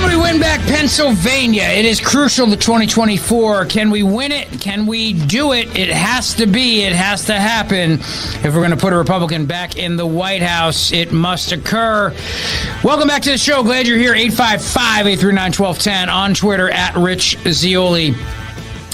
Can we win back Pennsylvania? It is crucial to 2024. Can we win it? Can we do it? It has to be. It has to happen. If we're going to put a Republican back in the White House, it must occur. Welcome back to the show. Glad you're here. 855-839-1210 on Twitter at Rich Zeoli.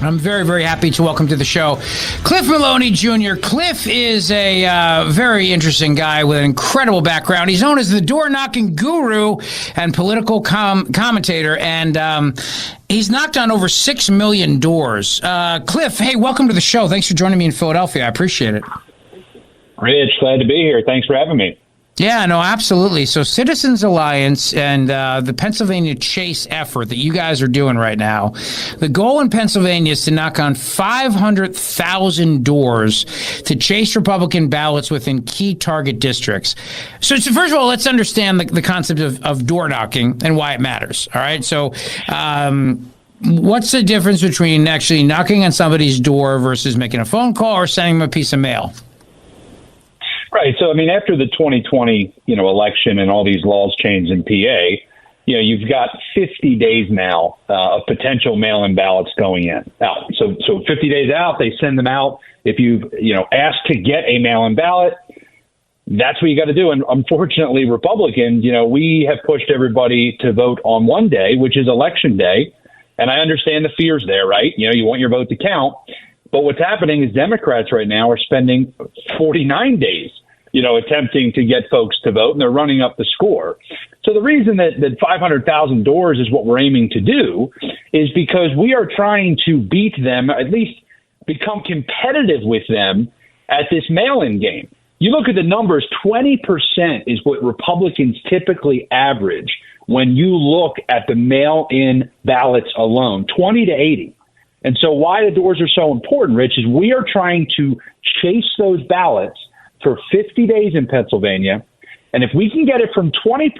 I'm very, very happy to welcome to the show Cliff Maloney Jr. Cliff is a very interesting guy with an incredible background. He's known as the door-knocking guru and political commentator, and he's knocked on over 6 million doors. Cliff, hey, welcome to the show. Thanks for joining me in Philadelphia. I appreciate it. Rich, glad to be here. Thanks for having me. Yeah, no, absolutely. So Citizens Alliance and the Pennsylvania Chase effort that you guys are doing right now, the goal in Pennsylvania is to knock on 500,000 doors to chase Republican ballots within key target districts. So first of all, let's understand the concept of door knocking and why it matters. All right. So what's the difference between actually knocking on somebody's door versus making a phone call or sending them a piece of mail? Right. So, I mean, after the 2020, election and all these laws changed in PA, you've got 50 days now of potential mail-in ballots going in. Out. So 50 days out, they send them out. If you've, asked to get a mail-in ballot, that's what you got to do. And unfortunately, Republicans, we have pushed everybody to vote on one day, which is Election Day. And I understand the fears there, right? You want your vote to count. But what's happening is Democrats right now are spending 49 days attempting to get folks to vote, and they're running up the score. So the reason that 500,000 doors is what we're aiming to do is because we are trying to beat them, at least become competitive with them at this mail-in game. You look at the numbers, 20% is what Republicans typically average when you look at the mail-in ballots alone, 20 to 80. And so why the doors are so important, Rich, is we are trying to chase those ballots for 50 days in Pennsylvania. And if we can get it from 20%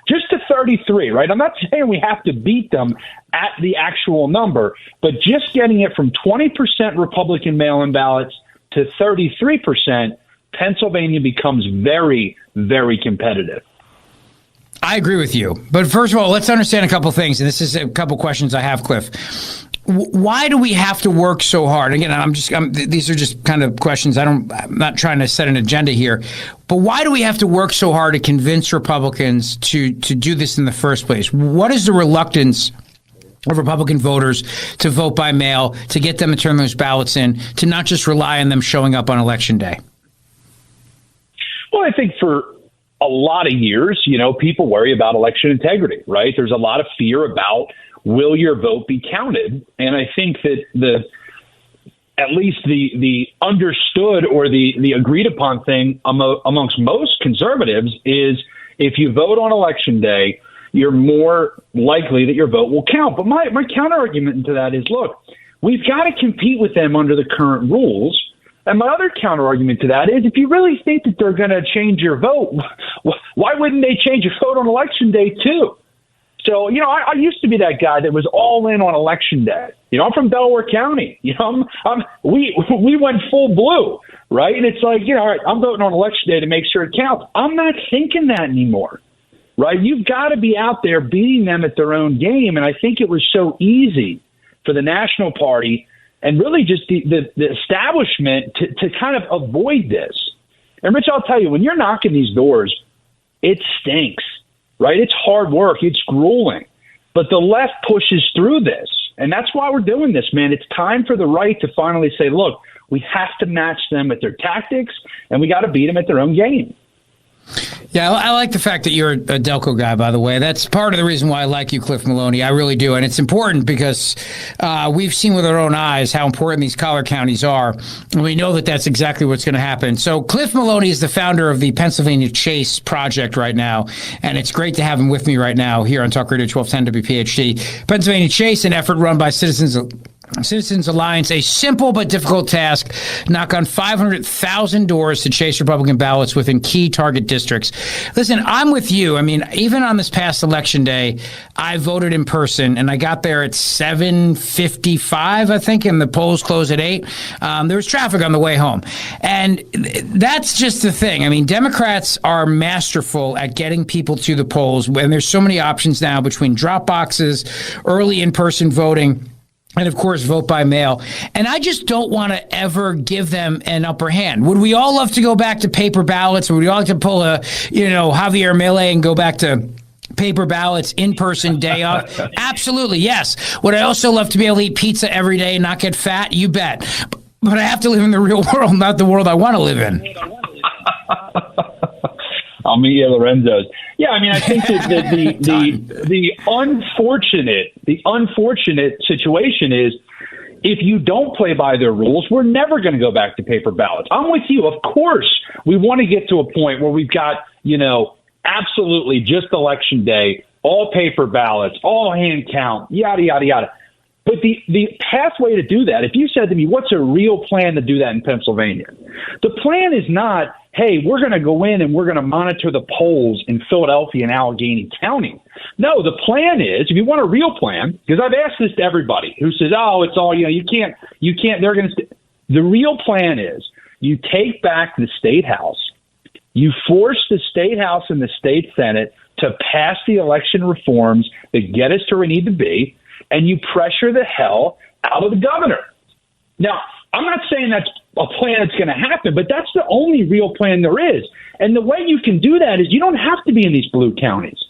just to 33, right? I'm not saying we have to beat them at the actual number, but just getting it from 20% Republican mail-in ballots to 33%, Pennsylvania becomes very, very competitive. I agree with you. But first of all, let's understand a couple things. And this is a couple questions I have, Cliff. Why do we have to work so hard? Again, these are just kind of questions. I'm not trying to set an agenda here, but why do we have to work so hard to convince Republicans to do this in the first place? What is the reluctance of Republican voters to vote by mail, to get them to turn those ballots in, to not just rely on them showing up on Election Day? Well, I think for a lot of years, people worry about election integrity, right? There's a lot of fear about will your vote be counted? And I think that at least the understood or the agreed upon thing amongst most conservatives is if you vote on Election Day, you're more likely that your vote will count. But my counter argument to that is, look, we've got to compete with them under the current rules. And my other counter argument to that is if you really think that they're going to change your vote, why wouldn't they change your vote on Election Day too? So, I used to be that guy that was all in on Election Day. I'm from Delaware County. We went full blue, right? And it's like, all right, I'm voting on Election Day to make sure it counts. I'm not thinking that anymore, right? You've got to be out there beating them at their own game. And I think it was so easy for the National Party and really just the establishment to kind of avoid this. And Rich, I'll tell you, when you're knocking these doors, it stinks. Right? It's hard work. It's grueling. But the left pushes through this. And that's why we're doing this, man. It's time for the right to finally say, look, we have to match them at their tactics, and we got to beat them at their own game. Yeah, I like the fact that you're a Delco guy, by the way. That's part of the reason why I like you, Cliff Maloney. I really do. And it's important because we've seen with our own eyes how important these collar counties are. And we know that that's exactly what's going to happen. So Cliff Maloney is the founder of the Pennsylvania Chase Project right now. And it's great to have him with me right now here on Talk Radio 1210 WPHT. Pennsylvania Chase, an effort run by Citizens Citizens Alliance, a simple but difficult task, knock on 500,000 doors to chase Republican ballots within key target districts. Listen, I'm with you. I mean, even on this past election day, I voted in person, and I got there at 7:55, I think, and the polls closed at 8. There was traffic on the way home. And that's just the thing. I mean, Democrats are masterful at getting people to the polls, and there's so many options now between drop boxes, early in-person voting, and, of course, vote by mail. And I just don't want to ever give them an upper hand. Would we all love to go back to paper ballots? Would we all like to pull a, Javier Milei and go back to paper ballots, in-person, day off? Absolutely, yes. Would I also love to be able to eat pizza every day and not get fat? You bet. But I have to live in the real world, not the world I want to live in. I'll meet you at Lorenzo's. Yeah, I mean, I think that the unfortunate situation is if you don't play by their rules, we're never going to go back to paper ballots. I'm with you. Of course, we want to get to a point where we've got, absolutely just election day, all paper ballots, all hand count, yada, yada, yada. But the pathway to do that, if you said to me, what's a real plan to do that in Pennsylvania? The plan is not, hey, we're going to go in and we're going to monitor the polls in Philadelphia and Allegheny County. No, the plan is, if you want a real plan, because I've asked this to everybody who says, oh, it's all, you can't, they're going to, the real plan is you take back the state house, you force the state house and the state Senate to pass the election reforms that get us to where we need to be, and you pressure the hell out of the governor. Now, I'm not saying that's a plan that's going to happen, but that's the only real plan there is. And the way you can do that is you don't have to be in these blue counties.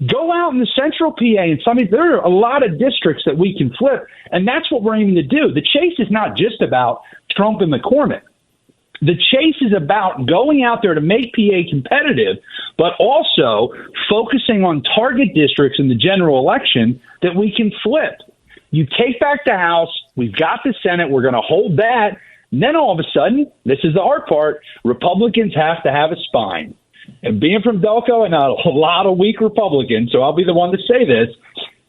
Go out in the central PA and there are a lot of districts that we can flip, and that's what we're aiming to do. The chase is not just about Trump and McCormick. The chase is about going out there to make PA competitive, but also focusing on target districts in the general election that we can flip. You take back the House, we've got the Senate, we're going to hold that. And then all of a sudden, this is the hard part, Republicans have to have a spine. And being from Delco and a lot of weak Republicans, so I'll be the one to say this,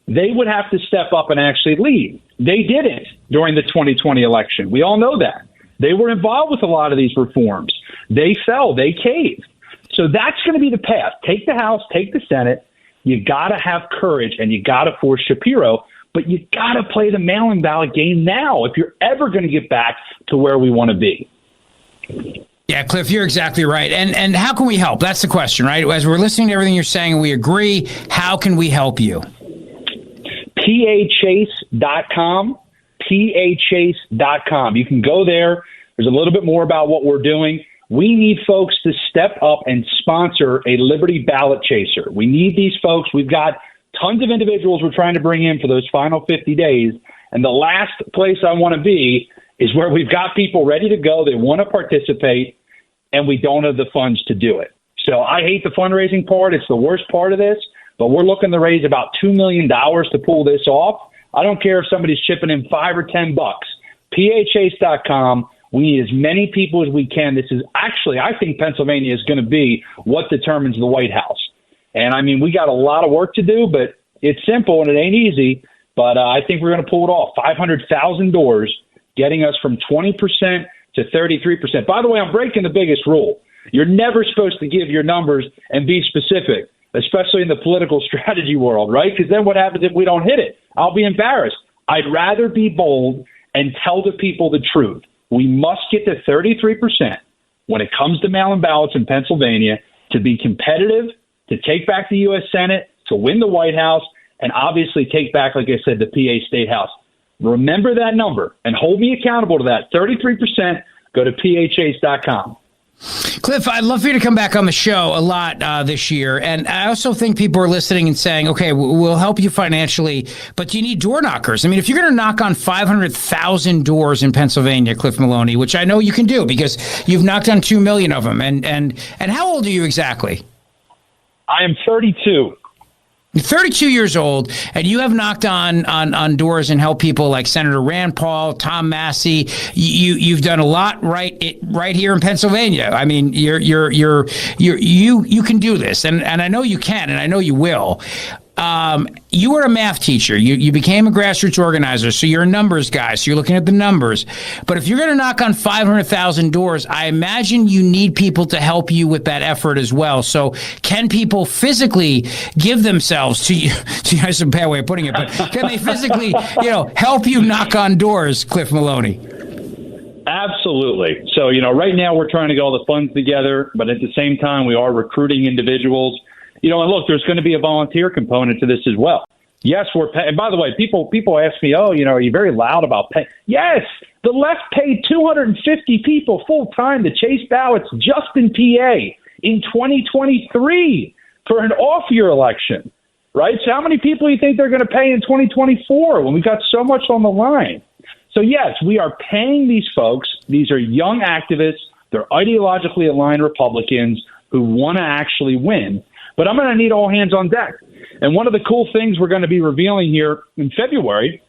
they would have to step up and actually lead. They didn't during the 2020 election. We all know that. They were involved with a lot of these reforms. They fell. They caved. So that's going to be the path. Take the House, take the Senate. You got to have courage, and you got to force Shapiro. But you got to play the mail-in ballot game now if you're ever going to get back to where we want to be. Yeah, Cliff, you're exactly right. And how can we help? That's the question, right? As we're listening to everything you're saying and we agree, how can we help you? PAChase.com. PAChase.com. You can go there. There's a little bit more about what we're doing. We need folks to step up and sponsor a Liberty ballot chaser. We need these folks. We've got tons of individuals we're trying to bring in for those final 50 days. And the last place I want to be is where we've got people ready to go. They want to participate, and we don't have the funds to do it. So I hate the fundraising part. It's the worst part of this. But we're looking to raise about $2 million to pull this off. I don't care if somebody's chipping in $5 or $10. PAChase.com. We need as many people as we can. This is actually, I think Pennsylvania is going to be what determines the White House. And I mean, we got a lot of work to do, but it's simple and it ain't easy. But I think we're going to pull it off. 500,000 doors, getting us from 20% to 33%. By the way, I'm breaking the biggest rule. You're never supposed to give your numbers and be specific, especially in the political strategy world, right? Because then what happens if we don't hit it? I'll be embarrassed. I'd rather be bold and tell the people the truth. We must get to 33% when it comes to mail-in ballots in Pennsylvania to be competitive, to take back the U.S. Senate, to win the White House, and obviously take back, like I said, the PA State House. Remember that number and hold me accountable to that. 33%. Go to PAChase.com. Cliff, I'd love for you to come back on the show a lot this year. And I also think people are listening and saying, okay, we'll help you financially, but you need door knockers. I mean, if you're going to knock on 500,000 doors in Pennsylvania, Cliff Maloney, which I know you can do because you've knocked on 2 million of them. And how old are you exactly? I am 32. You're 32 years old, and you have knocked on doors and helped people like Senator Rand Paul, Tom Massey. You've done a lot right here in Pennsylvania. I mean, you can do this, and I know you can, and I know you will. You were a math teacher. You became a grassroots organizer, so you're a numbers guy, so you're looking at the numbers. But if you're going to knock on 500,000 doors, I imagine you need people to help you with that effort as well. So can people physically give themselves to you? That's a bad way of putting it, but can they physically, help you knock on doors, Cliff Maloney? Absolutely. So, right now we're trying to get all the funds together, but at the same time, we are recruiting individuals. And look, there's going to be a volunteer component to this as well. Yes, we're paying. And by the way, people ask me, are you very loud about pay? Yes, the left paid 250 people full time to chase ballots just in PA in 2023 for an off-year election, right? So how many people do you think they're going to pay in 2024 when we've got so much on the line? So yes, we are paying these folks. These are young activists. They're ideologically aligned Republicans who want to actually win. But I'm going to need all hands on deck. And one of the cool things we're going to be revealing here in February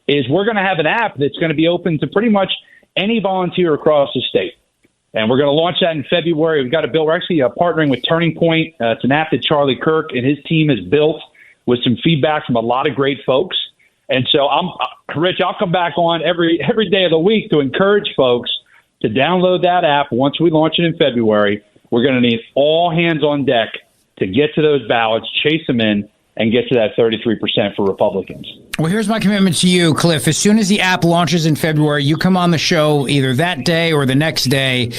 is we're going to have an app that's going to be open to pretty much any volunteer across the state. And we're going to launch that in February. We've got a bill. We're actually partnering with Turning Point. It's an app that Charlie Kirk and his team has built with some feedback from a lot of great folks. And so, Rich, I'll come back on every day of the week to encourage folks to download that app once we launch it in February. We're going to need all hands on deck to get to those ballots, chase them in, and get to that 33% for Republicans. Well, here's my commitment to you, Cliff. As soon as the app launches in February, you come on the show either that day or the next day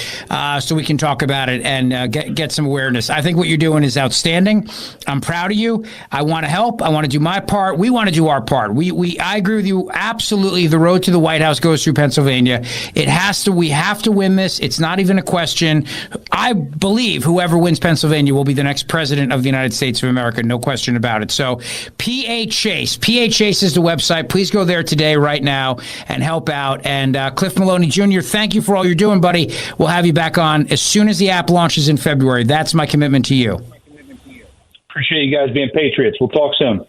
so we can talk about it and get some awareness. I think what you're doing is outstanding. I'm proud of you. I want to help. I want to do my part. We want to do our part. I agree with you. Absolutely. The road to the White House goes through Pennsylvania. We have to win this. It's not even a question. I believe whoever wins Pennsylvania will be the next president of the United States of America. No question about it. So PA Chase is the website. Please go there today, right now, and help out. And Cliff Maloney Jr., thank you for all you're doing, buddy. We'll have you back on as soon as the app launches in February. That's my commitment to you. Appreciate you guys being patriots. We'll talk soon.